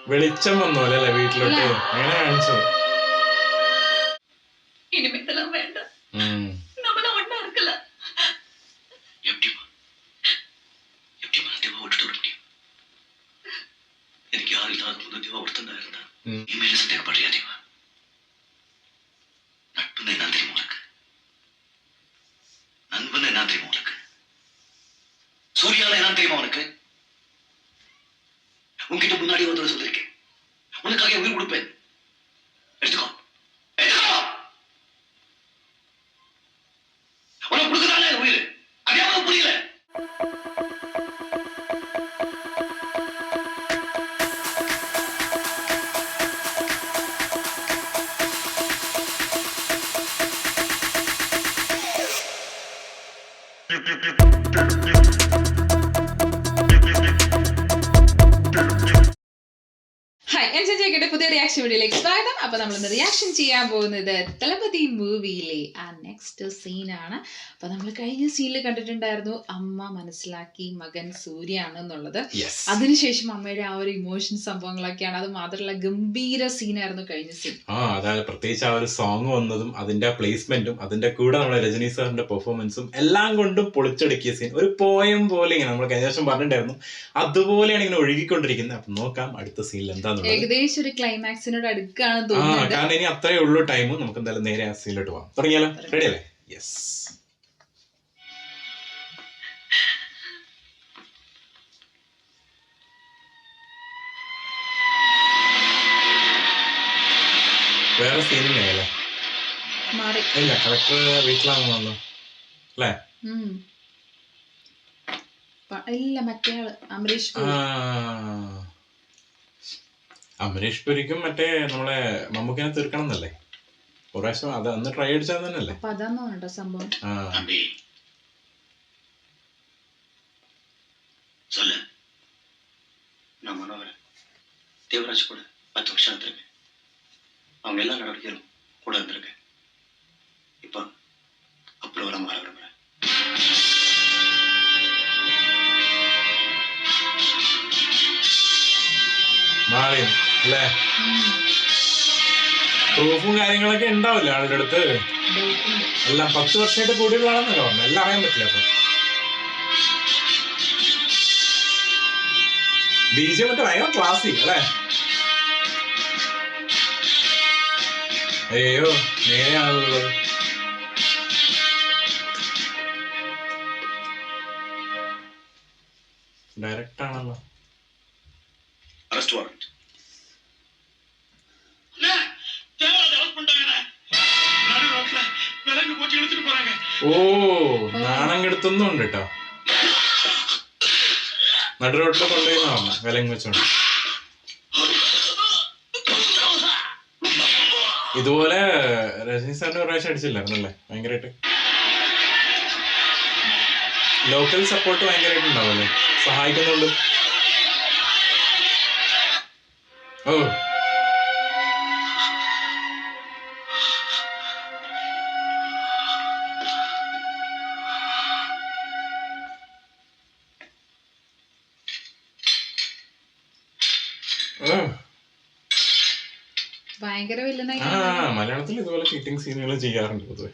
വെളിച്ചം വന്നോലെ അല്ലേ വീട്ടിലോട്ട് അങ്ങനെ കാണിച്ചത്. இனிமேதெல்லாம் வேண்டாம். நம்மள ஒண்ணா இருக்கலாம். எப்படிமா தேவா விட்டுட்டு வர முடியும்? எனக்கு யாரும் இல்லாத போது தேவா ஒருத்தன் இருந்தா இனிமேல சந்தேகப்படுறியா தேவா? நட்புன்னு என்ன தெரியுமா உனக்கு? நண்பன் என்ன தெரியுமா உனக்கு? சூர்யால என்ன தெரியுமா உனக்கு? உன்கிட்ட முன்னாடி ஒருத்தர் சொல்லிருக்கேன், உனக்காக உயிர் கொடுப்பேன், எடுத்துக்கோ. உனக்கு கொடுக்குறானே உயிர், அதே புரியல. പുതിയ റിയാക്ഷൻ വീഡിയോയിലേക്ക് സ്വാഗതം. അപ്പൊ നമ്മളിന്ന് റിയാക്ഷൻ ചെയ്യാൻ പോകുന്നത് തലപതി മൂവിയിലെ ആ നെക്സ്റ്റ് സീനാണ്. അപ്പൊ നമ്മൾ കഴിഞ്ഞ സീനിൽ കണ്ടിട്ടുണ്ടായിരുന്നു അമ്മ മനസ്സിലാക്കി മകൻ സൂര്യാണ് എന്നുള്ളത്. അതിനുശേഷം അമ്മയുടെ ആ ഒരു ഇമോഷൻ സംഭവങ്ങളൊക്കെയാണ്. അത് മാത്രമല്ല ഗംഭീര സീനായിരുന്നു കഴിഞ്ഞ സീൻ. അതായത് പ്രത്യേകിച്ച് ആ ഒരു സോങ് വന്നതും അതിന്റെ പ്ലേസ്മെന്റും അതിന്റെ കൂടെ നമ്മുടെ രജനി സാറിന്റെ പെർഫോമൻസും എല്ലാം കൊണ്ടും പൊളിച്ചടുക്കിയ സീൻ. ഒരു പോയം പോലെ ഇങ്ങനെ നമ്മൾ കഴിഞ്ഞ ദിവസം പറഞ്ഞിട്ടുണ്ടായിരുന്നു, അതുപോലെയാണ് ഇങ്ങനെ ഒഴുകിക്കൊണ്ടിരിക്കുന്നത്. അപ്പൊ നോക്കാം അടുത്ത സീനിൽ എന്താണെന്ന്. ഏകദേശം ഒരു ക്ലൈമാക്സിനോട് അടുക്കാണ് തോന്നുന്നത്. കാരണം ഇനി അത്രേ ഉള്ളൂ ടൈം. നമുക്ക് എന്തായാലും നേരെ ആ സീനിലോട്ട് പോകാം. തുടങ്ങിയാലോ? റെഡി അല്ലേ? യെസ്. വേറെ സീനില്ലേ? ഇല്ല, കളക്ടർ വീട്ടിലാണെന്നോ അല്ലേ? ഇല്ല, മറ്റേ അമരീഷ് പുരിക്കും മറ്റേ നമ്മളെ മമ്മൂക്കിനെ തീർക്കണം എന്നല്ലേ ഒരു പ്രാവശ്യം അത് അന്ന് ട്രൈ അടിച്ചത് തന്നെയല്ലേ? അതാണോ സംഭവം? தேவராஜ் கூட 10 வருஷம் இருந்திருக்கு. அவங்க எல்லா நடவடிக்கையும் கூட இருந்திருக்கு. இப்ப அப்புறம் வர மாற விரும்புறேன். മാറി അല്ലേ? പ്രൂഫും കാര്യങ്ങളൊക്കെ ഉണ്ടാവില്ല ആളുടെ അടുത്ത്. എല്ലാം 10 വർഷമായിട്ട് കൂടിയുള്ളതാണെന്നല്ലോ പറഞ്ഞു. എല്ലാം അറിയാൻ പറ്റില്ല. അപ്പൊ ബീജം ഒക്കെ ഭയങ്കര ക്ലാസിക് അല്ലേ? അയ്യോ, നേരെയാണുള്ളത്. ഡയറക്റ്റ് ആണല്ലോ. Arrest warrant. ഓ, നാണം കെടുത്തൊന്നുണ്ട് കേട്ടോ. നടുറോട്ടിൽ കൊണ്ടുപോയി പറഞ്ഞു വിലങ്ങ് വെച്ചോണ്ട്. ഇതുപോലെ രജനി സാറിന് ഒരു പ്രാവശ്യം അടിച്ചില്ലായിരുന്നല്ലേ? ഭയങ്കരമായിട്ട് ലോക്കൽ സപ്പോർട്ട് ഭയങ്കരമായിട്ട് ഉണ്ടാവല്ലേ, സഹായിക്കുന്നുണ്ട്. ഓ, ഭയങ്കര വില്ലനായി. മലയാളത്തിൽ ഇതുപോലെ ചീറ്റിംഗ് സീനുകൾ ചെയ്യാറുണ്ട് പൊതുവെ.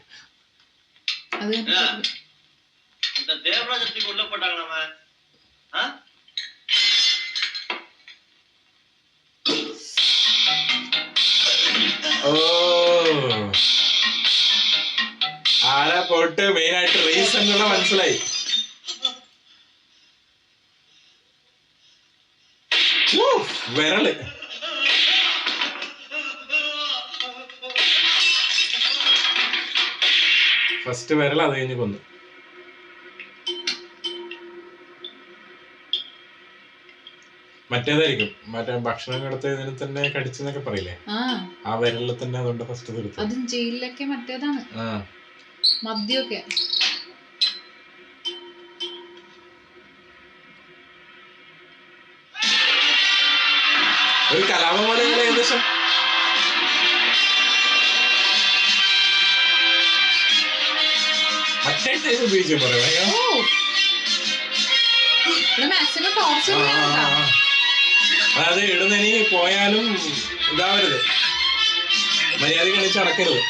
ഓ, ആരാ പോട്ട് മെയിൻ ആയിട്ട് റീസൺ എന്നുള്ള മനസ്സിലായി. വിരല് ഫസ്റ്റ് വിരൽ, അത് കഴിഞ്ഞ് കൊന്നു. മറ്റേതായിരിക്കും, മറ്റേ ഭക്ഷണം കൊടുത്തതിന് തന്നെ കടിച്ചെന്നൊക്കെ പറയില്ലേ, ആ വിരലിൽ തന്നെ അതുകൊണ്ട് ഫസ്റ്റ് തീർത്തു. അതും ജയിലിലൊക്കെ മറ്റേതാണ് മദ്യമൊക്കെ. ഒരു കലാപം പോലെ ഏകദേശം. മറ്റേ ടൈപ്പ് ഉപയോഗിച്ചു പറയാം. അതായത് ഇടുന്നനി പോയാലും ഇതാവരുത്, മര്യാദ കളിച്ച് നടക്കരുത്.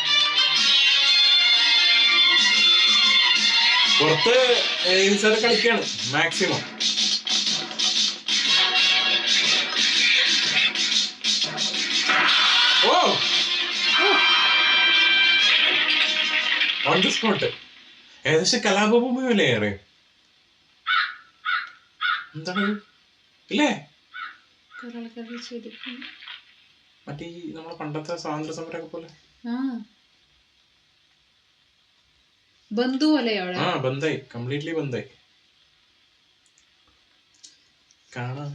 പുറത്ത് ഇൻസൈഡ് കളിക്കാണ് മാക്സിമം. ഓ ഓൺ ദി സ്പോട്ട്. ഏകദേശം കലാപഭൂമി പോലെ ഏറെ. എന്താണ് ഇല്ലേ? മറ്റേ നമ്മളെ പണ്ടത്തെ സ്വാതന്ത്ര്യ സമരമൊക്കെ പോലെ ബന്ധു പോലെ ബന്ധായി, കംപ്ലീറ്റ്ലി ബന്ധായി. കാണാൻ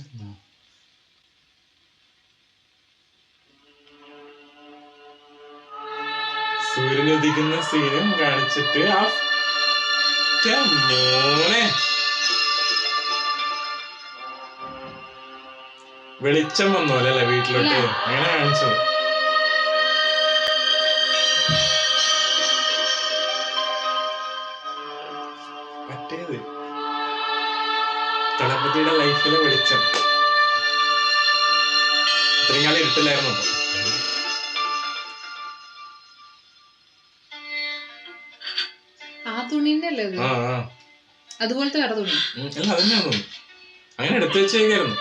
സൂര്യൻ ഉദിക്കുന്ന സീനും കാണിച്ചിട്ട് മോനെ വെളിച്ചം വന്നോലെ അല്ലെ വീട്ടിലോട്ട്, അങ്ങനെ കാണിച്ചത്. മറ്റേത് തളപതിയുടെ ലൈഫിലെ വെളിച്ചം. ഇത്രയും കാലം ഇരുട്ടില്ലായിരുന്നു. ആ തുണിന്റെ അല്ലേ അതുപോലത്തെ വേറെ തുണി അല്ല, അതന്നെയാ തോന്നുന്നു. അങ്ങനെ എടുത്തു വെച്ചേക്കായിരുന്നു.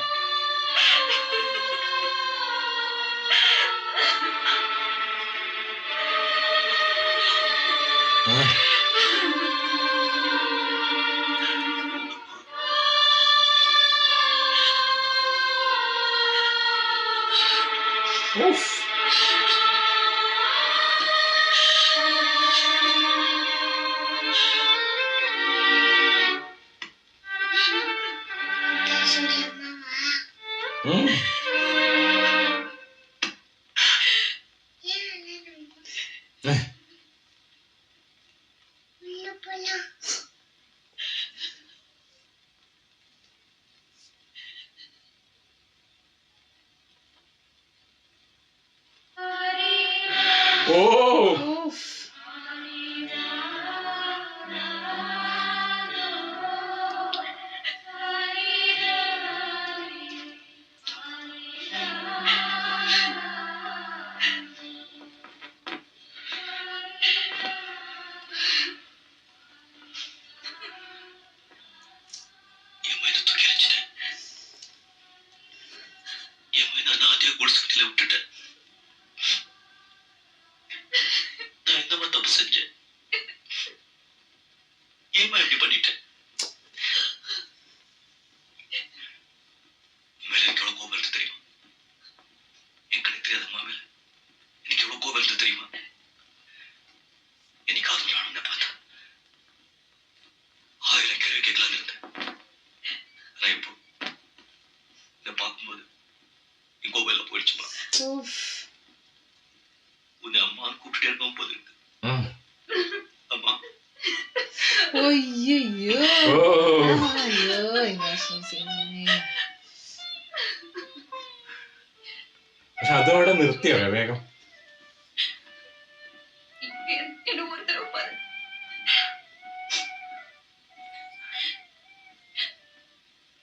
പക്ഷെ അതോടെ നിർത്തിയോ വേഗം?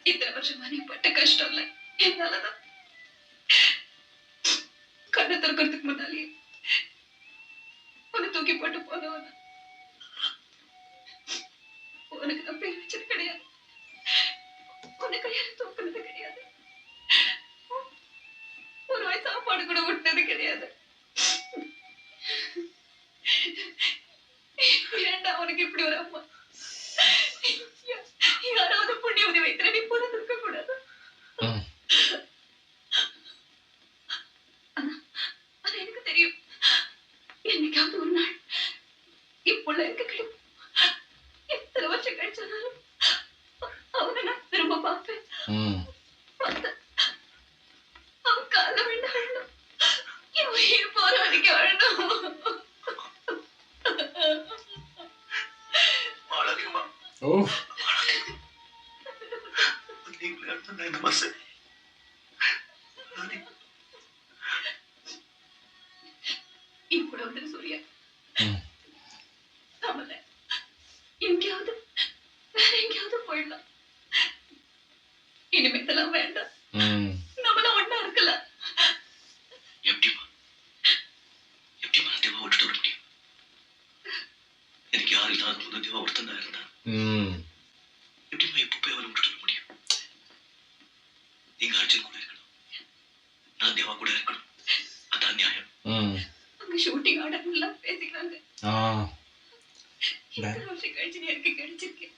இத்தனை வருஷமா நீ பட்ட கஷ்டம் இல்ல என்னாலதான். கண்ணை திறக்கிறதுக்கு முன்னாலே உன்னை தூக்கி போட்டு போனவன உனக்கு நான் பேர் வச்சது கிடையாது, உன்னை கையால தூக்குனது கிடையாது, ஒரு வாய் சாப்பாடு கூட விட்டது கிடையாது. ஏண்டா உனக்கு இப்படி ஒரு அம்மா? யாராவது புண்ணிய உதவி வைத்திர நீ பிறந்திருக்க கூடாது. ஆனா எனக்கு தெரியும், என்னைக்காவது ஒரு நாள் இப்புள்ள எனக்கு கிடைக்கும். எத்தனை வருஷம் கழிச்சாலும் அவனை நான் திரும்ப பார்ப்பேன். அவன் கால விண்டு அழணும், என் உயிர் போற வரைக்கும் அழணும். இப்படி வந்து சூர்யா நம்மள எங்கேயாவது வேற எங்கேயாவது போயிடலாம். இனிமே இதெல்லாம் வேண்டாம். நம்மளாம் நீங்க அர்ஜுன் கூட இருக்கணும், நான் தேவா கூட இருக்கணும். அதான் நியாயம். அங்க ஷூட்டிங் ஆர்டர் எல்லாம் பேசிக்கிறாங்க. இத்தனை வருஷம் கழிச்சு நீ எனக்கு கிடைச்சிருக்கேன்.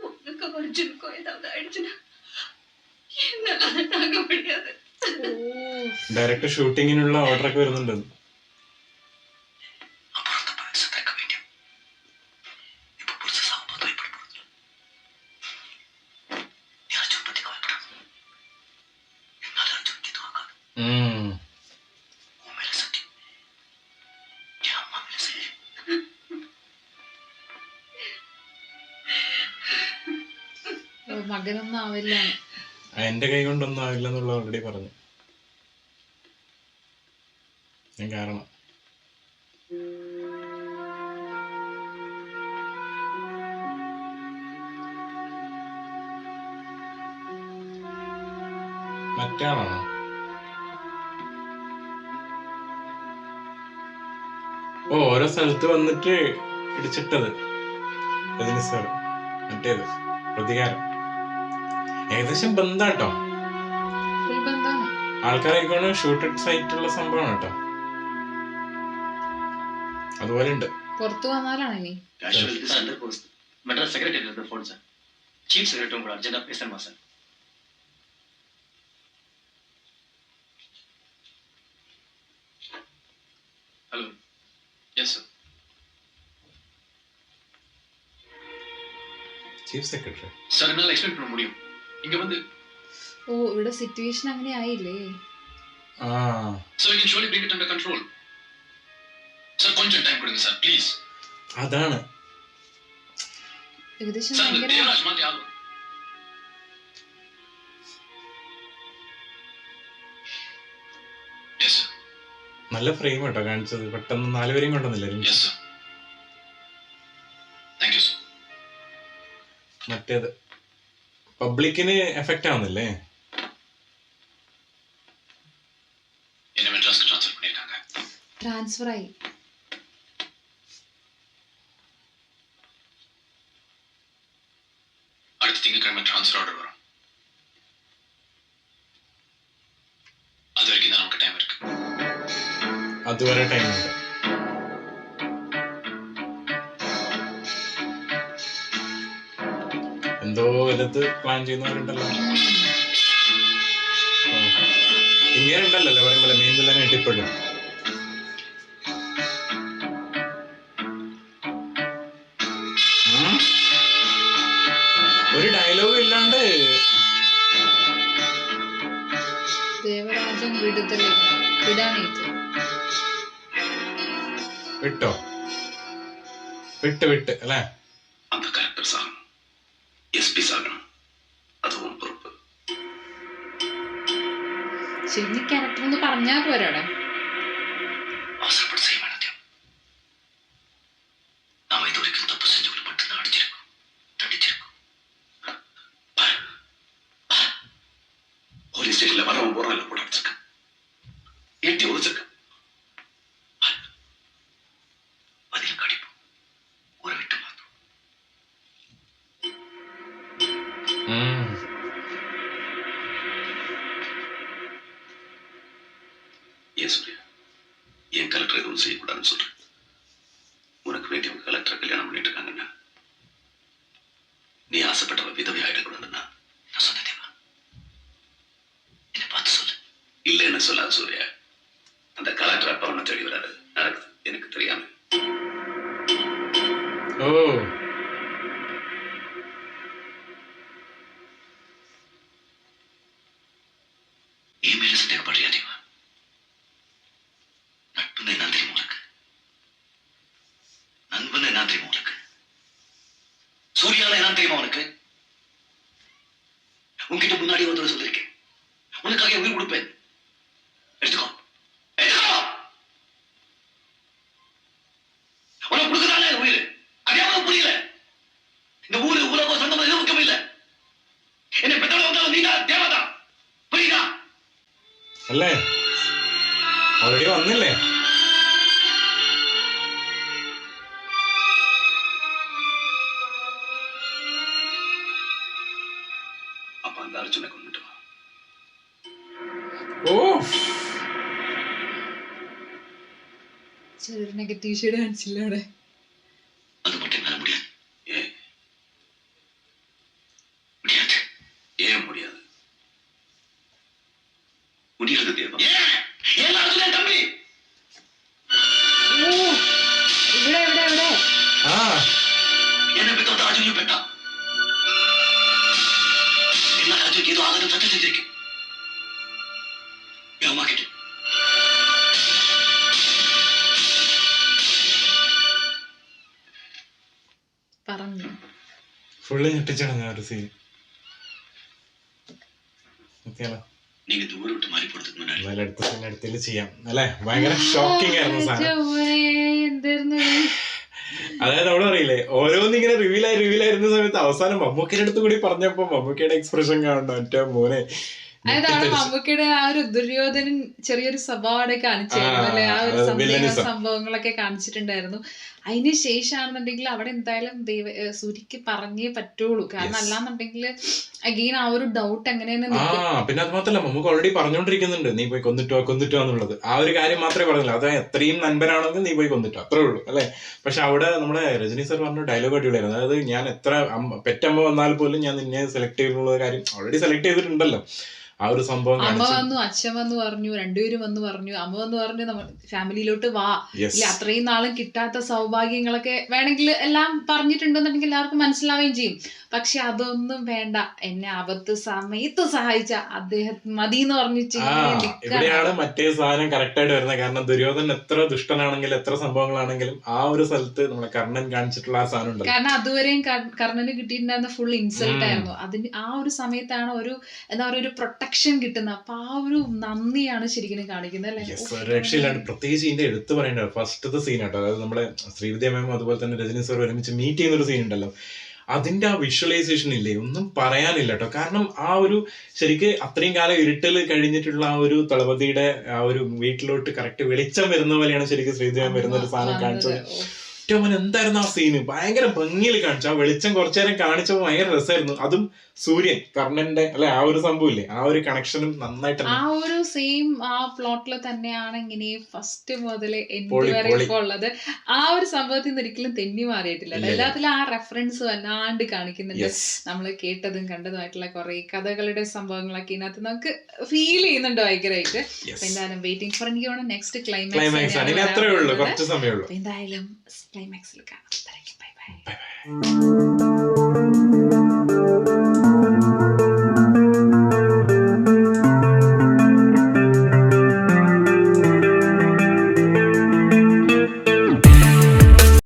உனக்கு அர்ஜுனுக்கோ ஏதாவது ஆயிடுச்சுன்னா என்னால தாங்க முடியாது. ഡയറക്റ്റ് ഷൂട്ടിങ്ങിനുള്ള ഓർഡർ ഒക്കെ വരുന്നുണ്ട്. മകനൊന്നും ആവില്ല, എന്റെ കൈ കൊണ്ടൊന്നും ആവില്ല എന്നുള്ള ഓൾറെഡി പറഞ്ഞു ഞാൻ. കാരണം മറ്റാളാണോ? ഓരോ സ്ഥലത്ത് വന്നിട്ട് ഇടിച്ചിട്ടത് രജനി സാർ. മറ്റേത് പ്രതികാരം ഏകദേശം ബന്ധാട്ടോ, ഫുൾ ബന്ധാണ്. ആൾക്കാരായിക്കോണ് ഷൂട്ടഡ് സൈറ്റുള്ള സംഭവമാണ് കേട്ടോ. അതുപോലെ ഉണ്ട്. പുറത്തു വന്നാലാണ് ഇനി மெட்ராஸ் செக்ரட்டரி இருந்து ஃபோன் சார். சீஃப் செக்ரட்டரி உங்களை அர்ஜென்டா பேசணுமா sir? Hello, yes sir. Chief secretary sir என்னால் எக்ஸ்பிளைன் பண்ண முடியும். இங்க வந்து ഓ ഇവിടെ സിറ്റുവേഷൻ അങ്ങനെ ആയില്ലേ. So we can surely bring it under control. Sir, கொஞ்சம் டைம் கொடுங்க சார் ப்ளீஸ். അതാണ് ഏകദേശം சார் இந்த ഭയങ്കര தேவராஜ் மாதிரி ஆகும். Yes sir. നല്ല ഫ്രെയിം കേട്ടോ കാണിച്ചത്. പെട്ടെന്ന് 4 പേരെയും കൊണ്ടുവന്നില്ല. Yes sir. Thank you sir. മറ്റേത് പബ്ലിക്കിന് എഫക്റ്റ് ആവുന്നില്ലേ? என்ன மெட்ராஸ்க்கு ட்ரான்ஸ்ஃபர் பண்ணிருக்காங்க. ട്രാൻസ്ഫർ ആയി. அடுத்த திங்கட்கிழமை ட்ரான்ஸ்ஃபர் ஆர்டர் வரும். அது வரைக்கும் தான் நமக்கு டைம் இருக்கு. അതുവരെ ടൈമുണ്ട്. എന്തോ വലുത് പ്ലാൻ ചെയ്യുന്നവരുണ്ടല്ലോ. ഇങ്ങനെ ഉണ്ടല്ലോ പറയുമ്പോൾ മെയിൻ വില്ലനെ ഇട്ടിപ്പെടും. ഒരു ഡയലോഗ് ഇല്ലാണ്ട് ദേവരാജൻ വിടാനേറ്റ് വിട്ടോ വിട്ട് അല്ലേ? அந்த கரெக்டர் சாகணும், எஸ்பி சாகணும், அதுவும் பொறுப்பு. ശരി, ക്യാരക്ടർ ഒന്ന് പറഞ്ഞാ പോരാടാ. அவசரப்பட்டு செய்ய வேண்டாம். நாம இது வரைக்கும் தப்பு செஞ்சவங்களை மட்டும்தான் அடிச்சிருக்கோம், தண்டிச்சிருக்கோம். போலீஸ் ஸ்டேஷன்ல வரவன் போறான் கூட அடிச்சிருக்கேன், ஏட்டி ஒழிச்சிருக்கேன். பதில் கடிப்போம், ஒரு விட்டு மாத்தோம். ஏன் சூர்யா, ஏன் கலெக்டர் எதுவும் செய்யக்கூடாதுன்னு சொல்றேன்? உனக்கு வேண்டியவங்க கலெக்டரை கல்யாணம் பண்ணிட்டு இருக்காங்கன்னா நீ ஆசைப்பட்டவ விதவை ஆயிடக்கூடாதுன்னா நான் சொன்னதேவா என்னை பார்த்து சொல்லு. இல்லைன்னு சொல்லாது சூர்யா. அந்த கலெக்டர் அப்பா ஒன்ன தேடி வராது, நடக்குது எனக்கு தெரியாம. ഓ என் மேல சந்தேகப்படுறியா தேவா? நட்புன்னு என்ன தெரியுமா உனக்கு? நண்பன் என்ன தெரியுமா உனக்கு? சூர்யால என்ன தெரியுமா உனக்கு? உன்கிட்ட முன்னாடி வந்து சொல்லிருக்கேன், உனக்காக உயிர் கொடுப்பேன், எடுத்துக்கோ எடுத்துக்கோ. உனக்கு கொடுக்குறானே உயிர், அதே அவனுக்கு புரியல. இந்த ஊரு உலகம் சொந்தம் எதுவும் முக்கியம் இல்லை. என்னை பெற்றவளை வந்தாலும் நீ தான் தேவதான், புரியுதா? അല്ലേ? ഓൾറെഡി വന്നില്ലേ? அப்ப அந்த அர்ஜுனை கொண்டுட்டு வா. ഓ ചെറിയൊരു നെഗറ്റീവ് ഷെയ്ഡ് കാണിച്ചില്ല അവിടെ. அது மட்டும் என்னால முடியாது. ஏன் முடியாது? ஏன் முடியாது? முடியாது தேவா. ஏன் அர்ஜுனன் தம்பி? ഓ, ഇവിടെ ഇവിടെ ഇവിടെ ആ என்னை பெற்றோட அர்ஜுனையும் பெற்றான். என்னால அர்ஜுனுக்கு ஏதோ ஆகணும் சத்தம் செஞ்சிருக்கேன். என் அம்மா கிட்ட പറഞ്ഞു. ഫുള്ള് ഞെട്ടിച്ചാണ് ഞാൻ ഒരു സീൻ. ഓക്കെയാണോ? நீங்க இந்த ஊரை விட்டு மாறி போறதுக்கு முன்னாடி എന്തായാലും അടുത്ത സീൻ അടുത്തതിൽ ചെയ്യാം അല്ലെ. ഭയങ്കര ഷോക്കിംഗ് ആയിരുന്നു സാധനം. എന്തായിരുന്നു അതായത് അവിടെ അറിയില്ലേ ഓരോന്നിങ്ങനെ റിവീൽ ആയിരുന്ന സമയത്ത് അവസാനം മമ്മൂക്കിയുടെ അടുത്ത് കൂടി പറഞ്ഞപ്പോ മമ്മൂക്കിയുടെ എക്സ്പ്രഷൻ കാണണം. മറ്റേ മോനെ അതായത് അവിടെ മമ്മൂക്കയുടെ ആ ഒരു ദുര്യോധനൻ ചെറിയൊരു സ്വഭാവം കാണിച്ചായിരുന്നു അല്ലെ. ആ ഒരു സംഭവങ്ങളൊക്കെ കാണിച്ചിട്ടുണ്ടായിരുന്നു. അതിന് ശേഷമാണെന്നുണ്ടെങ്കിൽ അവിടെ എന്തായാലും സൂര്യക്ക് പറഞ്ഞേ പറ്റുള്ളൂ. കാരണം അല്ലാന്നുണ്ടെങ്കിൽ അഗെയിൻ ആ ഒരു ഡൗട്ട് അങ്ങനെ തന്നെ നിൽക്കും. പിന്നെ അത് മാത്രല്ല നമുക്ക് ഓൾറെഡി പറഞ്ഞോണ്ടിരിക്കുന്നുണ്ട് നീ പോയി കൊന്നിട്ടോ എന്നുള്ളത്. ആ ഒരു കാര്യം മാത്രമേ പറഞ്ഞില്ല. അത് എത്രയും നൻപനാണെങ്കിൽ നീ പോയി കൊന്നിട്ടോ, അത്രേ ഉള്ളൂ അല്ലെ. പക്ഷെ അവിടെ നമ്മുടെ രജനി സർ പറഞ്ഞ ഡയലോഗ് അടിപൊളിയായിരുന്നു. അതായത് ഞാൻ എത്ര പെറ്റമ്മ വന്നാൽ പോലും ഞാൻ നിന്നെ സെലക്ട് ചെയ്തിട്ടുള്ള കാര്യം ഓൾറെഡി സെലക്ട് ചെയ്തിട്ടുണ്ടല്ലോ. ആ ഒരു സംഭവം അമ്മ വന്നു, അച്ഛൻ വന്നു പറഞ്ഞു, രണ്ടുപേരും വന്നു പറഞ്ഞു. അമ്മ വന്ന് പറഞ്ഞു നമ്മൾ ഫാമിലിയിലോട്ട് വാ, ഇല്ല അത്രയും നാളും കിട്ടാത്ത സൗഭാഗ്യങ്ങളൊക്കെ വേണമെങ്കിൽ എല്ലാം പറഞ്ഞിട്ടുണ്ടെന്നുണ്ടെങ്കിൽ എല്ലാവർക്കും മനസ്സിലാവുകയും ചെയ്യും. പക്ഷെ അതൊന്നും വേണ്ട, എന്നെ ആപത്ത് സമയത്ത് സഹായിച്ച അദ്ദേഹം മതി എന്ന് പറഞ്ഞിട്ട് ഇവിടെയാണ് മറ്റേ സാധനം കറക്റ്റ് ആയിട്ട് വരുന്നത്. കാരണം ദുര്യോധനൻ എത്ര ദുഷ്ടനാണെങ്കിലും എത്ര സംഭവങ്ങളാണെങ്കിലും ആ ഒരു സ്ഥലത്ത് നമ്മുടെ കർണൻ കാണിച്ചിട്ടുള്ള ആ സാധനം ഉണ്ടല്ലോ. കാരണം അതുവരെയും കർണന് കിട്ടിയിട്ടുണ്ടായിരുന്ന ഫുൾ ഇൻസൾട്ട് ആയിരുന്നു. അതിന് ആ ഒരു സമയത്താണ് ഒരു എന്താ പറയുക ഒരു പ്രൊട്ടക്ഷൻ കിട്ടുന്നത്. അപ്പൊ ആ ഒരു നന്ദിയാണ് ശരിക്കും കാണിക്കുന്നത് അല്ലെ. രക്ഷയിലാണ്. പ്രത്യേകിച്ച് ഇതിന്റെ എടുത്തു പറയേണ്ടത് ഫസ്റ്റത്തെ സീനാട്ടോ. അതായത് നമ്മുടെ ശ്രീവിദ്യ മാമും അതുപോലെ തന്നെ രജനി സാർ ഒരുമിച്ച് മീറ്റ് ചെയ്യുന്ന ഒരു സീൻ ഉണ്ടല്ലോ. അതിന്റെ ആ വിഷ്വലൈസേഷൻ ഇല്ലേ, ഒന്നും പറയാനില്ല കേട്ടോ. കാരണം ആ ഒരു ശരിക്ക് അത്രയും കാലം ഇരുട്ടിൽ കഴിഞ്ഞിട്ടുള്ള ആ ഒരു തളപതിയുടെ ആ ഒരു വീട്ടിലോട്ട് കറക്റ്റ് വെളിച്ചം വരുന്ന പോലെയാണ് ശരിക്കും ശ്രീദേവൻ വരുന്ന ഒരു സാധനം കാണിച്ചത്. ഏറ്റവും എന്തായിരുന്നു ആ സീന്, ഭയങ്കര ഭംഗിയിൽ കാണിച്ചു. ആ വെളിച്ചം കുറച്ചു നേരം കാണിച്ചപ്പോൾ ഭയങ്കര രസമായിരുന്നു. അതും സൂര്യൻ കർണന്റെ അല്ലെ ആ ഒരു സംഭവം ഇല്ലേ, ആ ഒരു കണക്ഷനും നന്നായിട്ട് ആ ഒരു സെയിം ആ പ്ലോട്ടില് തന്നെയാണ് ഇങ്ങനെ ഫസ്റ്റ് മുതല് എന്ത് വരെ ഇപ്പൊ ഉള്ളത്. ആ ഒരു സംഭവത്തിൽ നിന്ന് ഒരിക്കലും തെന്നി മാറിയിട്ടില്ല. എല്ലാത്തിലും ആ റെഫറൻസ് വല്ലാണ്ട് കാണിക്കുന്നുണ്ട്. നമ്മൾ കേട്ടതും കണ്ടതുമായിട്ടുള്ള കുറെ കഥകളുടെ സംഭവങ്ങളൊക്കെ ഇതിനകത്ത് നമുക്ക് ഫീൽ ചെയ്യുന്നുണ്ട് ഭയങ്കരമായിട്ട്. എന്തായാലും വെയിറ്റിംഗ് ഫോർ എനിക്ക് തോന്നുന്നു നെക്സ്റ്റ് ക്ലൈമാക്സ്. അത്രേ ഉള്ളൂ, കുറച്ച് സമയമുള്ളൂ. എന്തായാലും ക്ലൈമാക്സിൽ കാണാം. Bye bye.